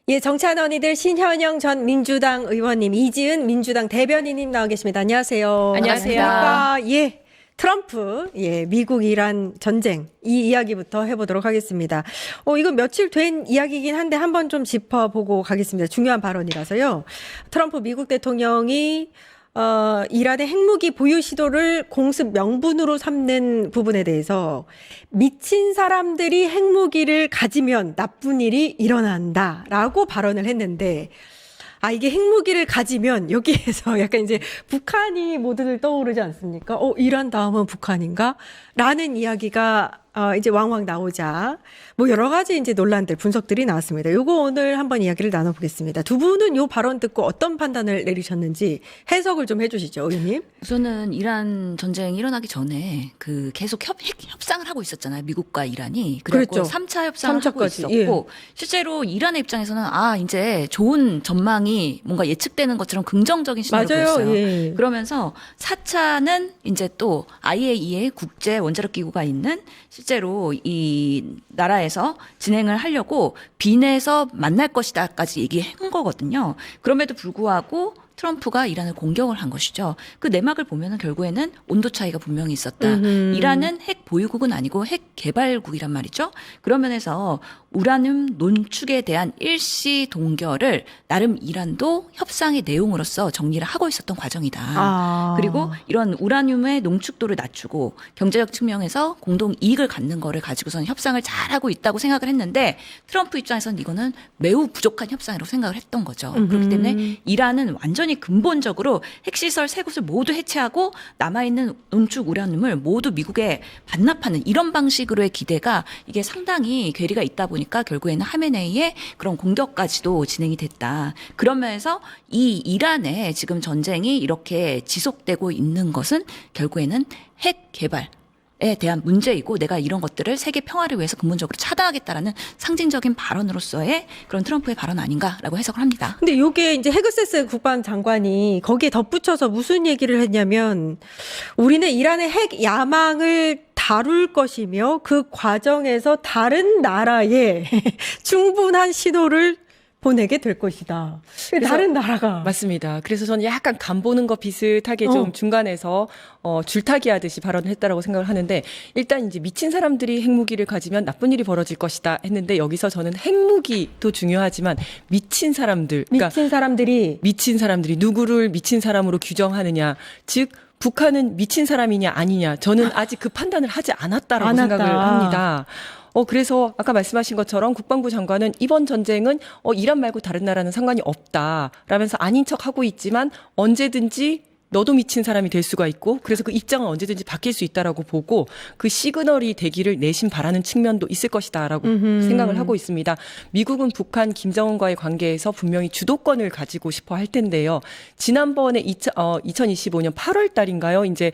예, 정치하는 언니들 신현영 전 민주당 의원님, 이지은 민주당 대변인님 나와 계십니다. 안녕하세요. 안녕하세요. 반갑습니다. 예, 트럼프, 예, 미국 이란 전쟁 이 이야기부터 해보도록 하겠습니다. 이건 며칠 된 이야기이긴 한데 한번 좀 짚어보고 가겠습니다. 중요한 발언이라서요. 트럼프 미국 대통령이 이란의 핵무기 보유 시도를 공습 명분으로 삼는 부분에 대해서 미친 사람들이 핵무기를 가지면 나쁜 일이 일어난다라고 발언을 했는데, 이게 핵무기를 가지면 여기에서 약간 이제 북한이 모두들 떠오르지 않습니까? 이란 다음은 북한인가? 라는 이야기가 이제 왕왕 나오자 뭐 여러 가지 이제 논란들, 분석들이 나왔습니다. 요거 오늘 한번 이야기를 나눠보겠습니다. 두 분은 요 발언 듣고 어떤 판단을 내리셨는지 해석을 좀 해주시죠, 의원님. 우선은 이란 전쟁이 일어나기 전에 계속 협상을 하고 있었잖아요. 미국과 이란이. 그래서 그랬죠. 3차 협상을 하고 3차까지. 있었고 예. 실제로 이란의 입장에서는 이제 좋은 전망이 뭔가 예측되는 것처럼 긍정적인 신호를 맞아요. 보였어요. 예. 그러면서 4차는 이제 또 IAEA 국제 원자력 기구가 있는 실제로 이 나라에서 진행을 하려고 빈에서 만날 것이다까지 얘기한 거거든요. 그럼에도 불구하고 트럼프가 이란을 공격을 한 것이죠. 그 내막을 보면은 결국에는 온도 차이가 분명히 있었다. 이란은 핵 보유국은 아니고 핵 개발국이란 말이죠. 그런 면에서 우라늄 논축에 대한 일시 동결을 나름 이란도 협상의 내용으로서 정리를 하고 있었던 과정이다. 그리고 이런 우라늄의 농축도를 낮추고 경제적 측면에서 공동 이익을 갖는 거를 가지고서는 협상을 잘하고 있다고 생각을 했는데 트럼프 입장에서는 이거는 매우 부족한 협상이라고 생각을 했던 거죠. 그렇기 때문에 이란은 완전히 근본적으로 핵시설 세 곳을 모두 해체하고 남아있는 농축 우라늄을 모두 미국에 반납하는 이런 방식으로의 기대가 이게 상당히 괴리가 있다 보니까 결국에는 하메네이의 그런 공격까지도 진행이 됐다. 그런 면에서 이 이란의 지금 전쟁이 이렇게 지속되고 있는 것은 결국에는 핵 개발에 대한 문제이고 내가 이런 것들을 세계 평화를 위해서 근본적으로 차단하겠다라는 상징적인 발언으로서의 그런 트럼프의 발언 아닌가라고 해석을 합니다. 근데 요게 이제 헤그세스 국방장관이 거기에 덧붙여서 무슨 얘기를 했냐면, 우리는 이란의 핵 야망을 다룰 것이며 그 과정에서 다른 나라에 충분한 신호를 보내게 될 것이다. 다른 나라가. 맞습니다. 그래서 저는 약간 간 보는 거 비슷하게 좀 중간에서 줄타기 하듯이 발언을 했다라고 생각을 하는데, 일단 이제 미친 사람들이 핵무기를 가지면 나쁜 일이 벌어질 것이다 했는데, 여기서 저는 핵무기도 중요하지만 미친 사람들, 그러니까 미친 사람들이 누구를 미친 사람으로 규정하느냐, 즉 북한은 미친 사람이냐 아니냐, 저는 아직 그 판단을 하지 않았다라고 생각을 합니다. 그래서 아까 말씀하신 것처럼 국방부 장관은 이번 전쟁은 이란 말고 다른 나라는 상관이 없다라면서 아닌 척 하고 있지만 언제든지 너도 미친 사람이 될 수가 있고, 그래서 그 입장은 언제든지 바뀔 수 있다라고 보고 그 시그널이 되기를 내심 바라는 측면도 있을 것이다라고 생각을 하고 있습니다. 미국은 북한 김정은과의 관계에서 분명히 주도권을 가지고 싶어 할 텐데요. 지난번에 2025년 8월 달인가요? 이제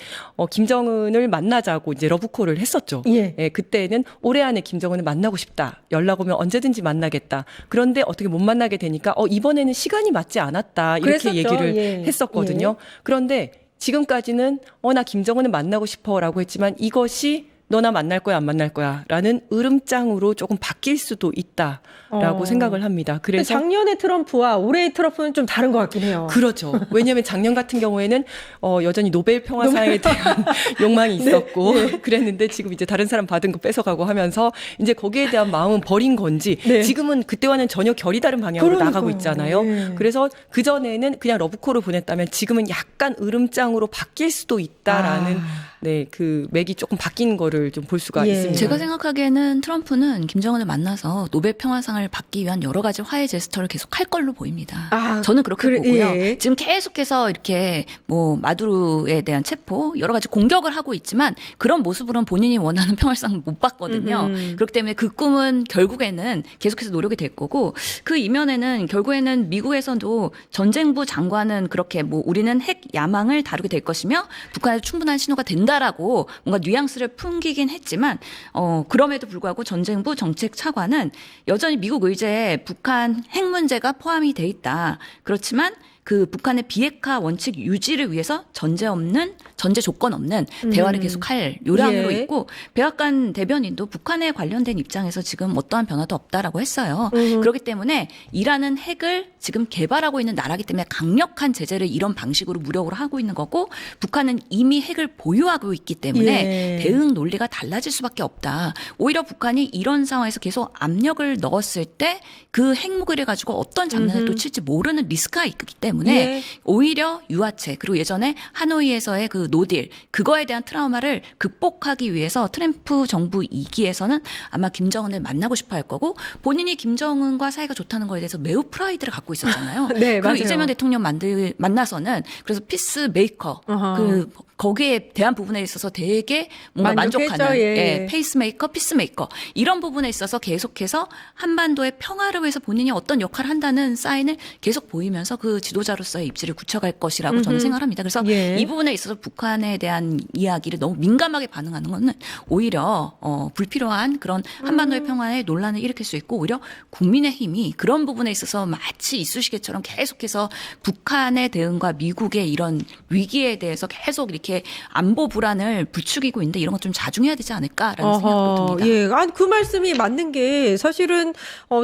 김정은을 만나자고 이제 러브콜을 했었죠. 예. 그때는 올해 안에 김정은을 만나고 싶다. 연락 오면 언제든지 만나겠다. 그런데 어떻게 못 만나게 되니까 이번에는 시간이 맞지 않았다. 이렇게 그랬었죠. 얘기를 했었거든요. 그런데 지금까지는 나 김정은을 만나고 싶어라고 했지만 이것이 너나 만날 거야 안 만날 거야 라는 으름장으로 조금 바뀔 수도 있다라고 생각을 합니다. 그래서 작년의 트럼프와 올해의 트럼프는 좀 다른 것 같긴 해요. 그렇죠. 왜냐하면 작년 같은 경우에는 여전히 노벨 평화상에 대한 욕망이 있었고 그랬는데, 지금 이제 다른 사람 받은 거 뺏어가고 하면서 이제 거기에 대한 마음은 버린 건지 지금은 그때와는 전혀 결이 다른 방향으로 나가고 있잖아요. 그래서 그전에는 그냥 러브콜을 보냈다면 지금은 약간 으름장으로 바뀔 수도 있다라는 그 맥이 조금 바뀐 거를 좀 볼 수가 있습니다. 제가 생각하기에는 트럼프는 김정은을 만나서 노벨 평화상을 받기 위한 여러 가지 화해 제스처를 계속 할 걸로 보입니다. 저는 그렇게 보고요. 지금 계속해서 이렇게 뭐 마두로에 대한 체포 여러 가지 공격을 하고 있지만 그런 모습으로는 본인이 원하는 평화상을 못 받거든요. 그렇기 때문에 그 꿈은 결국에는 계속해서 노력이 될 거고, 그 이면에는 결국에는 미국에서도 전쟁부 장관은 그렇게 뭐 우리는 핵 야망을 다루게 될 것이며 북한에서 충분한 신호가 된다라고 뭔가 뉘앙스를 풍기긴 했지만 그럼에도 불구하고 전쟁부 정책 차관은 여전히 미국 의제에 북한 핵 문제가 포함이 돼 있다. 그렇지만 그 북한의 비핵화 원칙 유지를 위해서 전제 조건 없는 대화를 계속할 요량으로 예. 있고 백악관 대변인도 북한에 관련된 입장에서 지금 어떠한 변화도 없다라고 했어요. 그렇기 때문에 이란은 핵을 지금 개발하고 있는 나라기 때문에 강력한 제재를 이런 방식으로 무력으로 하고 있는 거고 북한은 이미 핵을 보유하고 있기 때문에 예. 대응 논리가 달라질 수밖에 없다. 오히려 북한이 이런 상황에서 계속 압력을 넣었을 때 그 핵무기를 가지고 어떤 장난을 또 칠지 모르는 리스크가 있기 때문에 예. 오히려 유화체 그리고 예전에 하노이에서의 그 노딜 그거에 대한 트라우마를 극복하기 위해서 트럼프 정부 2기에서는 아마 김정은을 만나고 싶어 할 거고 본인이 김정은과 사이가 좋다는 거에 대해서 매우 프라이드를 갖고 있었잖아요. 네, 그리고 맞아요. 이재명 대통령 만나서는 그래서 피스 메이커 어허. 거기에 대한 부분에 있어서 되게 뭔가 만족했죠, 만족하는 예. 페이스메이커, 피스메이커 이런 부분에 있어서 계속해서 한반도의 평화를 위해서 본인이 어떤 역할을 한다는 사인을 계속 보이면서 그 지도자로서의 입지를 굳혀갈 것이라고 저는 생각합니다. 그래서 예. 이 부분에 있어서 북한에 대한 이야기를 너무 민감하게 반응하는 것은 오히려 불필요한 그런 한반도의 평화에 논란을 일으킬 수 있고 오히려 국민의힘이 그런 부분에 있어서 마치 이쑤시개처럼 계속해서 북한의 대응과 미국의 이런 위기에 대해서 계속 이렇게 안보 불안을 부추기고 있는데 이런 것 좀 자중해야 되지 않을까라는 생각도 듭니다. 예, 아니, 그 말씀이 맞는 게 사실은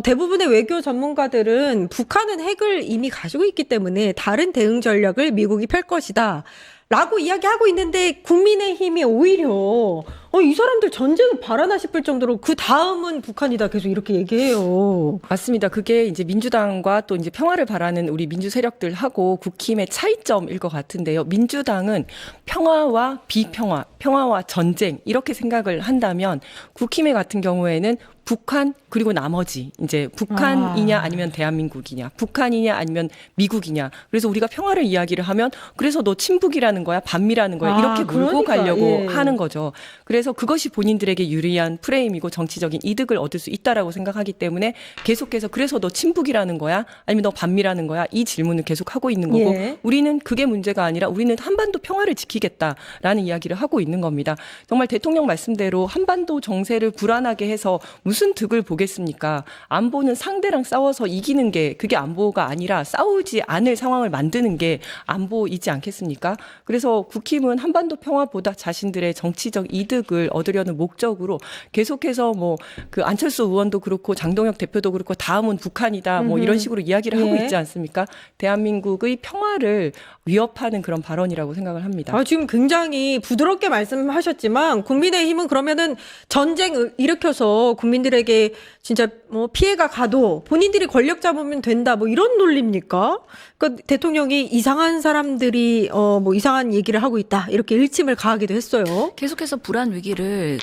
대부분의 외교 전문가들은 북한은 핵을 이미 가지고 있기 때문에 다른 대응 전략을 미국이 펼 것이다. 라고 이야기하고 있는데 국민의힘이 오히려 이 사람들 전쟁을 바라나 싶을 정도로 그 다음은 북한이다 계속 이렇게 얘기해요. 맞습니다. 그게 이제 민주당과 또 이제 평화를 바라는 우리 민주 세력들하고 국힘의 차이점일 것 같은데요. 민주당은 평화와 비평화, 평화와 전쟁 이렇게 생각을 한다면 국힘의 같은 경우에는 북한 그리고 나머지 이제 북한이냐 아니면 대한민국이냐 북한이냐 아니면 미국이냐 그래서 우리가 평화를 이야기를 하면 그래서 너 친북이라는 거야 반미라는 거야 이렇게 몰고 그러니까, 가려고 예. 하는 거죠. 그래서 그것이 본인들에게 유리한 프레임이고 정치적인 이득을 얻을 수 있다라고 생각하기 때문에 계속해서 그래서 너 친북이라는 거야 아니면 너 반미라는 거야 이 질문을 계속 하고 있는 거고 예. 우리는 그게 문제가 아니라 우리는 한반도 평화를 지키겠다라는 이야기를 하고 있는 겁니다. 정말 대통령 말씀대로 한반도 정세를 불안하게 해서 무슨 득을 보겠습니까? 안보는 상대랑 싸워서 이기는 게 그게 안보가 아니라 싸우지 않을 상황을 만드는 게 안보이지 않겠습니까? 그래서 국힘은 한반도 평화보다 자신들의 정치적 이득을 얻으려는 목적으로 계속해서 뭐 그 안철수 의원도 그렇고 장동혁 대표도 그렇고 다음은 북한이다 뭐 이런 식으로 이야기를 하고 예. 있지 않습니까? 대한민국의 평화를 위협하는 그런 발언이라고 생각을 합니다. 지금 굉장히 부드럽게 말씀하셨지만 국민의힘은 그러면은 전쟁 일으켜서 국민들에게 진짜 뭐 피해가 가도 본인들이 권력 잡으면 된다 뭐 이런 논리입니까? 그러니까 대통령이 이상한 사람들이 뭐 이상한 얘기를 하고 있다 이렇게 일침을 가하기도 했어요. 계속해서 불안 위기를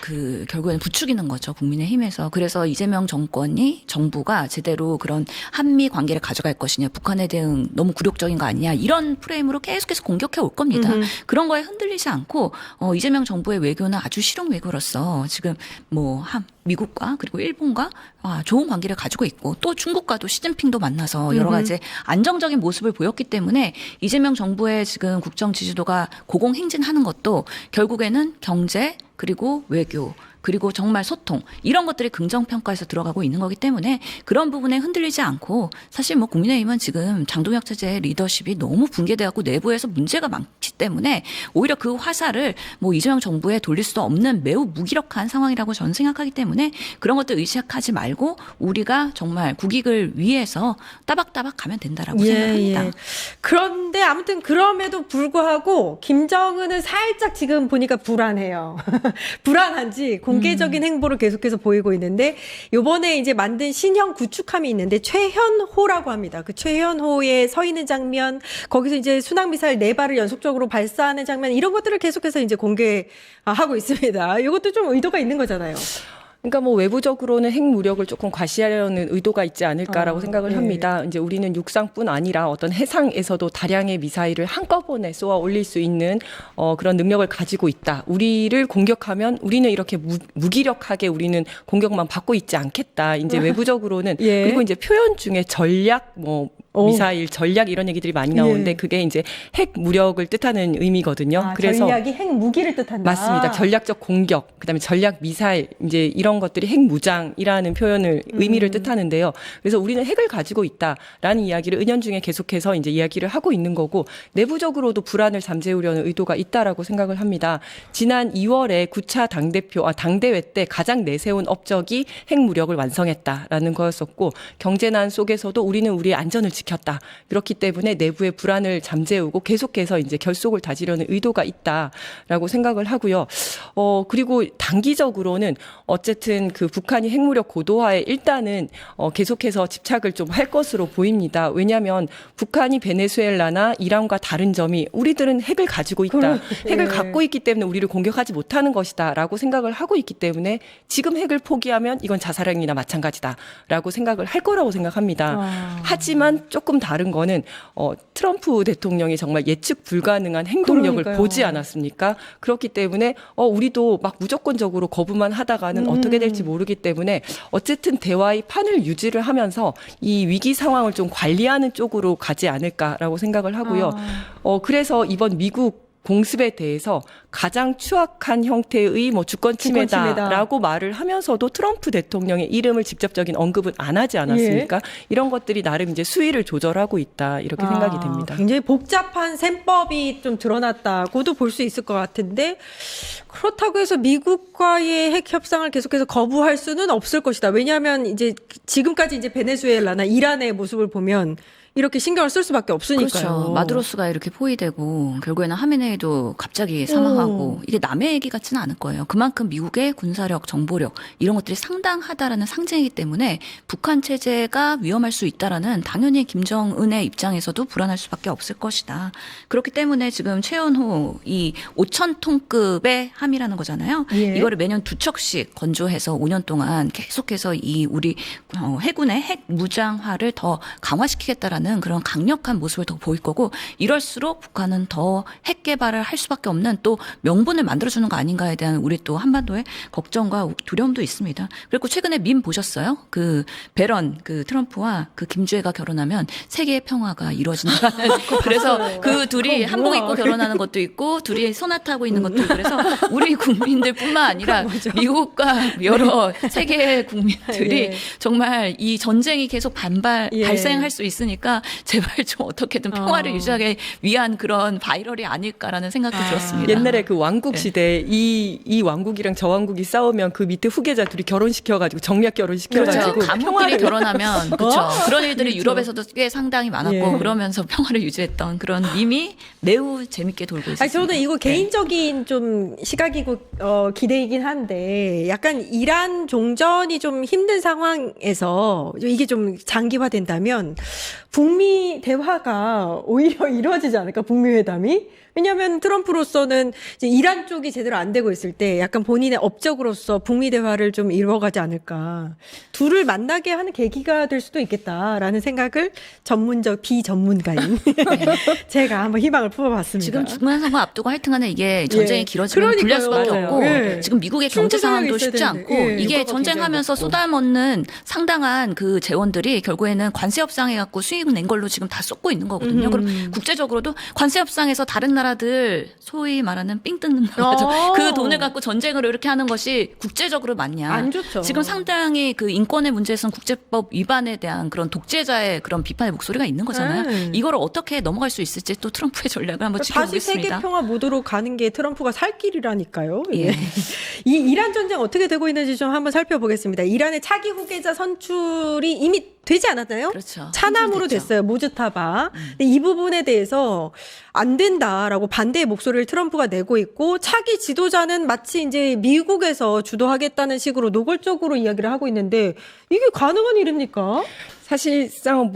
결국에는 부추기는 거죠 국민의힘에서. 그래서 이재명 정부가 제대로 그런 한미 관계를 가져갈 것이냐, 북한에 대응 너무 굴욕적인 거 아니냐 이런 프레임으로 계속해서 공격해 올 겁니다. 그런 거에 흔들리지 않고 이재명 정부의 외교는 아주 실용 외교로서 지금 뭐 미국과 그리고 일본과 좋은 관계를 가지고 있고 또 중국과도 시진핑도 만나서 여러 가지 안정적인 모습을 보였기 때문에 이재명 정부의 지금 국정 지지도가 고공행진하는 것도 결국에는 경제 그리고 외교 그리고 정말 소통 이런 것들이 긍정평가에서 들어가고 있는 거기 때문에 그런 부분에 흔들리지 않고 사실 뭐 국민의힘은 지금 장동혁 체제의 리더십이 너무 붕괴돼갖고 내부에서 문제가 많기 때문에 오히려 그 화살을 뭐 이재명 정부에 돌릴 수도 없는 매우 무기력한 상황이라고 저는 생각하기 때문에 그런 것들 의식하지 말고 우리가 정말 국익을 위해서 따박따박 가면 된다라고 생각합니다. 그런데 아무튼 그럼에도 불구하고 김정은은 살짝 지금 보니까 불안해요. 불안한지 공개적인 행보를 계속해서 보이고 있는데 요번에 이제 만든 신형 구축함이 있는데 최현호라고 합니다. 그 최현호에 서 있는 장면, 거기서 이제 순항미사일 4발을 연속적으로 발사하는 장면 이런 것들을 계속해서 이제 공개하고 있습니다. 이것도 좀 의도가 있는 거잖아요. 그러니까 뭐 외부적으로는 핵무력을 조금 과시하려는 의도가 있지 않을까라고 생각을 합니다. 이제 우리는 육상뿐 아니라 어떤 해상에서도 다량의 미사일을 한꺼번에 쏘아 올릴 수 있는 그런 능력을 가지고 있다. 우리를 공격하면 우리는 이렇게 무기력하게 우리는 공격만 받고 있지 않겠다. 이제 외부적으로는 예. 그리고 이제 표현 중에 전략 미사일 전략 이런 얘기들이 많이 나오는데 예. 그게 이제 핵 무력을 뜻하는 의미거든요. 아, 그래서 전략이 핵 무기를 뜻한다. 맞습니다. 전략적 공격, 그다음에 전략 미사일 이제 이런 것들이 핵무장이라는 표현을 의미를 뜻하는데요. 그래서 우리는 핵을 가지고 있다라는 이야기를 은연중에 계속해서 이제 이야기를 하고 있는 거고 내부적으로도 불안을 잠재우려는 의도가 있다라고 생각을 합니다. 지난 2월에 9차 당대회 때 가장 내세운 업적이 핵무력을 완성했다라는 거였었고 경제난 속에서도 우리는 우리의 안전을 지켰다. 그렇기 때문에 내부의 불안을 잠재우고 계속해서 이제 결속을 다지려는 의도가 있다라고 생각을 하고요. 그리고 단기적으로는 어쨌든 그 북한이 핵무력 고도화에 일단은 계속해서 집착을 좀 할 것으로 보입니다. 왜냐하면 북한이 베네수엘라나 이란과 다른 점이 우리들은 핵을 가지고 있다. 핵을 갖고 있기 때문에 우리를 공격하지 못하는 것이다라고 생각을 하고 있기 때문에 지금 핵을 포기하면 이건 자살행위나 마찬가지다라고 생각을 할 거라고 생각합니다. 하지만 조금 다른 거는 트럼프 대통령이 정말 예측 불가능한 행동력을 그러니까요. 보지 않았습니까? 그렇기 때문에 우리도 막 무조건적으로 거부만 하다가는 어떻게 될지 모르기 때문에 어쨌든 대화의 판을 유지를 하면서 이 위기 상황을 좀 관리하는 쪽으로 가지 않을까라고 생각을 하고요. 그래서 이번 미국 공습에 대해서 가장 추악한 형태의 주권 침해다라고 말을 하면서도 트럼프 대통령의 이름을 직접적인 언급은 안 하지 않았습니까? 이런 것들이 나름 이제 수위를 조절하고 있다 이렇게 생각이 됩니다. 굉장히 복잡한 셈법이 좀 드러났다고도 볼 수 있을 것 같은데 그렇다고 해서 미국과의 핵 협상을 계속해서 거부할 수는 없을 것이다. 왜냐하면 이제 지금까지 이제 베네수엘라나 이란의 모습을 보면 이렇게 신경을 쓸 수밖에 없으니까요. 그렇죠. 마두로스가 이렇게 포위되고 결국에는 하메네이도 갑자기 사망하고 이게 남의 얘기 같지는 않을 거예요. 그만큼 미국의 군사력, 정보력 이런 것들이 상당하다라는 상징이기 때문에 북한 체제가 위험할 수 있다라는 당연히 김정은의 입장에서도 불안할 수밖에 없을 것이다. 그렇기 때문에 지금 최연호 이 5,000톤급의 함이라는 거잖아요. 예. 이거를 매년 2척씩 건조해서 5년 동안 계속해서 이 우리 해군의 핵 무장화를 더 강화시키겠다라는 그런 강력한 모습을 더 보일 거고 이럴수록 북한은 더 핵 개발을 할 수밖에 없는 또 명분을 만들어주는 거 아닌가에 대한 우리 또 한반도의 걱정과 두려움도 있습니다. 그리고 최근에 밈 보셨어요? 그 배런 그 트럼프와 그 김주애가 결혼하면 세계의 평화가 이루어진다는 그래서 그 둘이 한복 입고 결혼하는 것도 있고 둘이 소나타하고 있는 것도 있고 그래서 우리 국민들뿐만 아니라 미국과 여러 세계 국민들이 예. 정말 이 전쟁이 계속 발생할 수 있으니까 제발 좀 어떻게든 평화를 유지하기 위한 그런 바이럴이 아닐까라는 생각도 들었습니다. 옛날에 그 왕국 네. 시대에 이 왕국이랑 저 왕국이 싸우면 그 밑에 후계자 둘이 결혼시켜가지고 정략 결혼시켜가지고 그렇죠. 가문끼리 결혼하면 그렇죠. 그런 일들이 그렇죠. 유럽에서도 꽤 상당히 많았고 예. 그러면서 평화를 유지했던 그런 밈이 매우 재밌게 돌고 있습니다. 아니, 저는 이거 개인적인 좀 시각이고 기대이긴 한데 약간 이란 종전이 좀 힘든 상황에서 이게 좀 장기화된다면 북미 대화가 오히려 이루어지지 않을까, 북미 회담이? 왜냐하면 트럼프로서는 이제 이란 쪽이 제대로 안 되고 있을 때 약간 본인의 업적으로서 북미 대화를 좀 이루어가지 않을까. 둘을 만나게 하는 계기가 될 수도 있겠다라는 생각을 비전문가인 제가 한번 희망을 품어봤습니다. 지금 중간선거 앞두고 하여튼간에 이게 전쟁이 예. 길어지면 불리할 수밖에 맞아요. 없고 예. 지금 미국의 경제 상황도 있어야 쉽지 되는데. 않고 예. 이게 물가가 전쟁하면서 굉장히 쏟아먹는 상당한 그 재원들이 결국에는 관세 협상해 갖고 수익 낸 걸로 지금 다 쏟고 있는 거거든요. 그럼 국제적으로도 관세 협상에서 다른 나라들 소위 말하는 삥 뜯는 거죠. 그 돈을 갖고 전쟁을 이렇게 하는 것이 국제적으로 맞냐? 안 좋죠. 지금 상당히 그 인권의 문제에서는 국제법 위반에 대한 그런 독재자의 그런 비판의 목소리가 있는 거잖아요. 이걸 어떻게 넘어갈 수 있을지 또 트럼프의 전략을 한번 다시 세계 지켜보겠습니다. 평화 모드로 가는 게 트럼프가 살 길이라니까요. 예. 이 이란 전쟁 어떻게 되고 있는지 좀 한번 살펴보겠습니다. 이란의 차기 후계자 선출이 이미 되지 않았나요? 그렇죠. 차남으로 선출됐죠. 됐어요. 모즈타바. 근데 이 부분에 대해서 안 된다라고 반대의 목소리를 트럼프가 내고 있고 차기 지도자는 마치 이제 미국에서 주도하겠다는 식으로 노골적으로 이야기를 하고 있는데 이게 가능한 일입니까? 사실상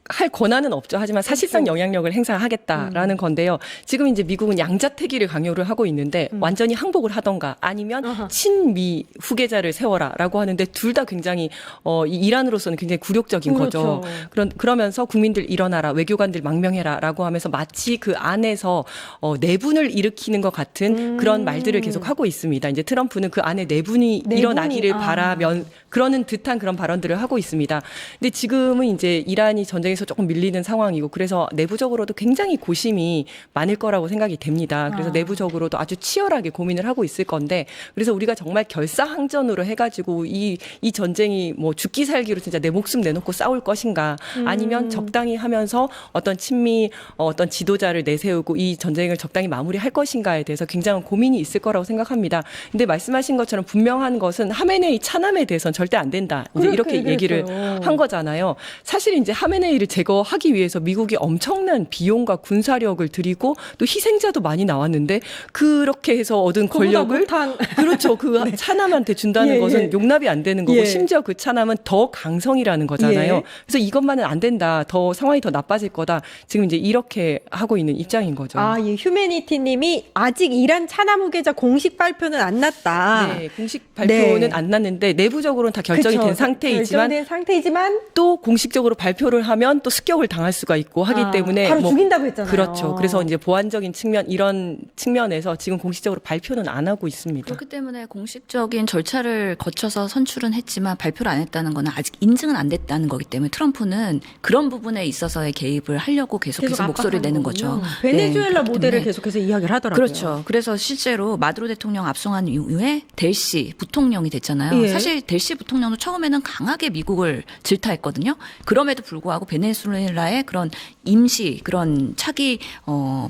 할 권한은 없죠. 하지만 사실상 영향력을 행사하겠다라는 건데요. 지금 이제 미국은 양자택일을 강요를 하고 있는데 완전히 항복을 하던가 아니면 친미 후계자를 세워라라고 하는데 둘 다 굉장히 이 이란으로서는 굉장히 굴욕적인 그렇죠. 거죠. 그러면서 국민들 일어나라, 외교관들 망명해라라고 하면서 마치 그 안에서 내분을 일으키는 것 같은 그런 말들을 계속 하고 있습니다. 이제 트럼프는 그 안에 내분이 일어나기를 바라면 그러는 듯한 그런 발언들을 하고 있습니다. 근데 지금은 이제 이란이 전쟁에 내에서 조금 밀리는 상황이고 그래서 내부적으로도 굉장히 고심이 많을 거라고 생각이 됩니다. 그래서 내부적으로도 아주 치열하게 고민을 하고 있을 건데 그래서 우리가 정말 결사항전으로 해가지고 이 전쟁이 뭐 죽기 살기로 진짜 내 목숨 내놓고 싸울 것인가 아니면 적당히 하면서 어떤 친미 어떤 지도자를 내세우고 이 전쟁을 적당히 마무리할 것인가에 대해서 굉장한 고민이 있을 거라고 생각합니다. 근데 말씀하신 것처럼 분명한 것은 하메네이 차남에 대해서는 절대 안 된다. 이제 이렇게 얘기를 한 거잖아요. 사실 이제 하메네이를 제거하기 위해서 미국이 엄청난 비용과 군사력을 들이고 또 희생자도 많이 나왔는데 그렇게 해서 얻은 권력을 그렇죠. 그 네. 차남한테 준다는 것은 용납이 안 되는 거고 심지어 그 차남은 더 강성이라는 거잖아요. 그래서 이것만은 안 된다. 더 상황이 더 나빠질 거다. 지금 이제 이렇게 하고 있는 입장인 거죠. 예, 휴메니티님이 아직 이란 차남 후계자 공식 발표는 안 났다. 네, 공식 발표는 안 났는데 내부적으로는 다 결정이 된 상태이지만 또 공식적으로 발표를 하면 또 습격을 당할 수가 있고 하기 때문에 바로 죽인다고 했잖아요. 그렇죠. 그래서 이제 보안적인 측면 이런 측면에서 지금 공식적으로 발표는 안 하고 있습니다. 그렇기 때문에 공식적인 절차를 거쳐서 선출은 했지만 발표를 안 했다는 거는 아직 인증은 안 됐다는 거기 때문에 트럼프는 그런 부분에 있어서의 개입을 하려고 계속해서 목소리를 내는 거죠. 베네수엘라 네, 모델을 계속해서 이야기를 하더라고요. 그렇죠. 그래서 실제로 마두로 대통령 압송한 이후에 델시 부통령이 됐잖아요. 사실 델시 부통령도 처음에는 강하게 미국을 질타했거든요. 그럼에도 불구하고 베네수엘라의 그런 임시 그런 차기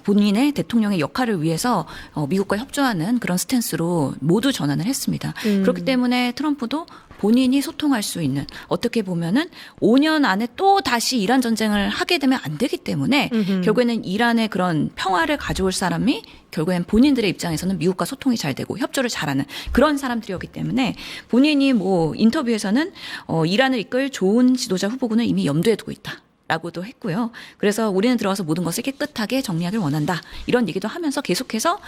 본인의 대통령의 역할을 위해서 미국과 협조하는 그런 스탠스로 모두 전환을 했습니다. 그렇기 때문에 트럼프도 본인이 소통할 수 있는 어떻게 보면은 5년 안에 또 다시 이란 전쟁을 하게 되면 안 되기 때문에 결국에는 이란의 그런 평화를 가져올 사람이 결국엔 본인들의 입장에서는 미국과 소통이 잘 되고 협조를 잘하는 그런 사람들이었기 때문에 본인이 뭐 인터뷰에서는 이란을 이끌 좋은 지도자 후보군을 이미 염두에 두고 있다. 라고도 했고요. 그래서 우리는 들어가서 모든 것을 깨끗하게 정리하길 원한다. 이런 얘기도 하면서 계속해서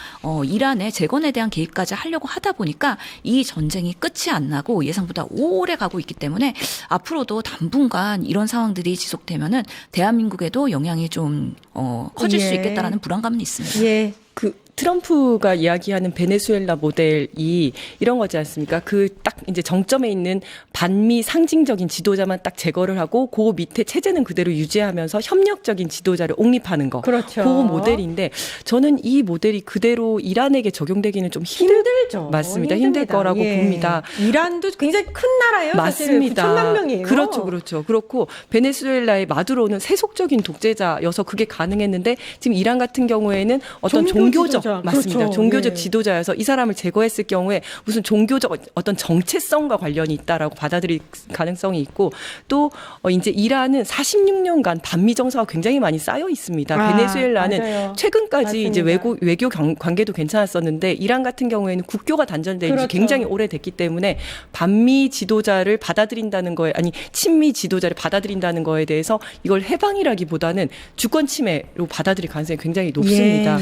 이란의 재건에 대한 개입까지 하려고 하다 보니까 이 전쟁이 끝이 안 나고 예상보다 오래 가고 있기 때문에 앞으로도 당분간 이런 상황들이 지속되면은 대한민국에도 영향이 좀 커질 수 있겠다라는 불안감은 있습니다. 그 트럼프가 이야기하는 베네수엘라 모델이 이런 거지 않습니까? 그 딱 이제 정점에 있는 반미 상징적인 지도자만 딱 제거를 하고 그 밑에 체제는 그대로 유지하면서 협력적인 지도자를 옹립하는 거. 그렇죠. 그 모델인데 저는 이 모델이 그대로 이란에게 적용되기는 좀 힘들죠. 맞습니다. 힘들 거라고 봅니다. 이란도 굉장히 큰 나라예요. 맞습니다. 9천만 명이에요. 그렇죠. 그렇고 베네수엘라의 마두로는 세속적인 독재자여서 그게 가능했는데 지금 이란 같은 경우에는 어떤 종교적 맞습니다. 그렇죠. 종교적 지도자여서 이 사람을 제거했을 경우에 무슨 종교적 어떤 정체성과 관련이 있다라고 받아들일 가능성이 있고 또 이제 이란은 46년간 반미 정서가 굉장히 많이 쌓여 있습니다. 베네수엘라는 맞아요. 최근까지 맞습니다. 이제 외교 관계도 괜찮았었는데 이란 같은 경우에는 국교가 단절된 지 굉장히 오래됐기 때문에 반미 지도자를 받아들인다는 거에 아니 친미 지도자를 받아들인다는 거에 대해서 이걸 해방이라기보다는 주권 침해로 받아들일 가능성이 굉장히 높습니다.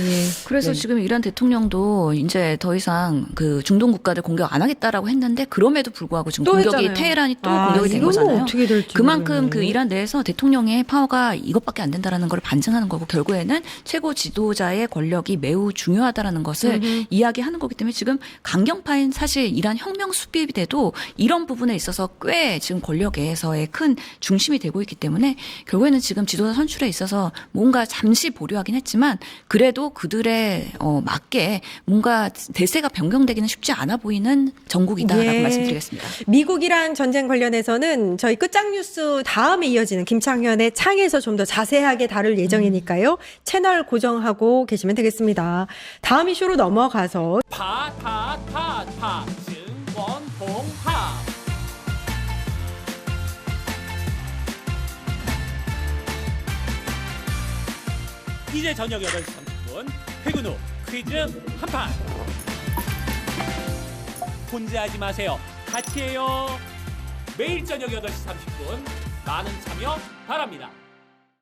그래서 지금 이란 대통령도 이제 더 이상 그 중동 국가들 공격 안 하겠다라고 했는데 그럼에도 불구하고 지금 공격이 했잖아요. 테헤란이 또 공격이 된 거잖아요. 어떻게 될지 그만큼 그 이란 내에서 대통령의 파워가 이것밖에 안 된다라는 걸 반증하는 거고 결국에는 최고 지도자의 권력이 매우 중요하다라는 것을 이야기하는 거기 때문에 지금 강경파인 사실 이란 혁명 수비대도 이런 부분에 있어서 꽤 지금 권력에서의 큰 중심이 되고 있기 때문에 결국에는 지금 지도자 선출에 있어서 뭔가 잠시 보류하긴 했지만 그래도 그들의 맞게 뭔가 대세가 변경되기는 쉽지 않아 보이는 정국이다라고 말씀드리겠습니다. 미국-이란 전쟁 관련해서는 저희 끝장 뉴스 다음에 이어지는 김창현의 창에서 좀 더 자세하게 다룰 예정이니까요. 채널 고정하고 계시면 되겠습니다. 다음 이슈로 넘어가서 증권봉합 이제 저녁 8시 30분 퇴근 후 퀴즈 한판 혼자 하지 마세요. 같이 해요. 매일 저녁 8시 30분 많은 참여 바랍니다.